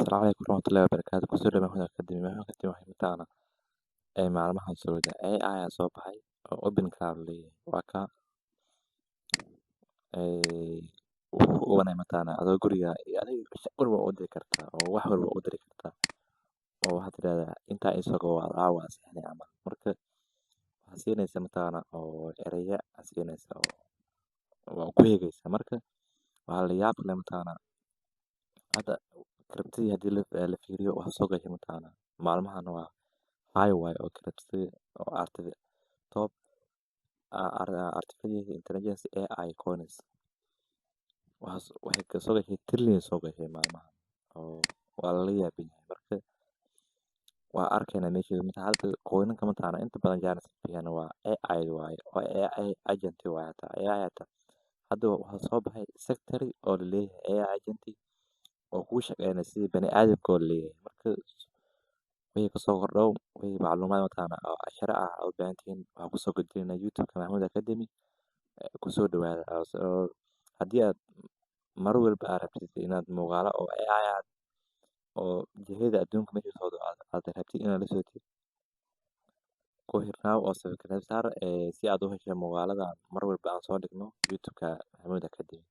السلام عليكم ورحمة الله وبركاته kusoo dhawaad waxaan kadib waxay mataana ay maalmahan soo wada AI soo baxay oo open cloud leeyahay waa ka wuxuu u wanaay mataana adoo guriga iyo adiga shaqo walba u diri kartaa oo wax walba u diri kartaa oo waxaad tiraahdaa intaa isagoo waa caawa saxni camal marka waxaad siinaysa mataana oo eraya aad siinaysa oo waa ku heegaysa marka waxaa la yaab leh mataana hadda karabtidii haddii la fiiriyo waxa soo gashay mataana maalmahan waa highway oo karabtidii oo top artificial intelligence AI coins waxay ka soo gashay trillion soo gashay maalmahan oo waa la yaabin marka waa arkayna meesha mid halka coinka mataana inta badan jaanis fiican waa AI waaye oo AI agent waaye AI hadda waxa soo baxay secretary oo leeyahay AI agent oo ku shaqeynaya sidii bani aadamka oo leeyahay marka wixii ka soo kordhow wixii macluumaad mataana oo casharo ah oo baahantiin waxaa kusoo gudbina YouTube Mahmoud Academy kusoo dhawaada haddii aad mar walba aad rabtid inaad muuqaalo oo AI oo jihada adduunka meesha socdo aad rabtid inaad la socotid ku xirnaaw oo subscribe saar si aad u hesho muuqaalada mar walba aan soo dhigno YouTube Mahmoud Academy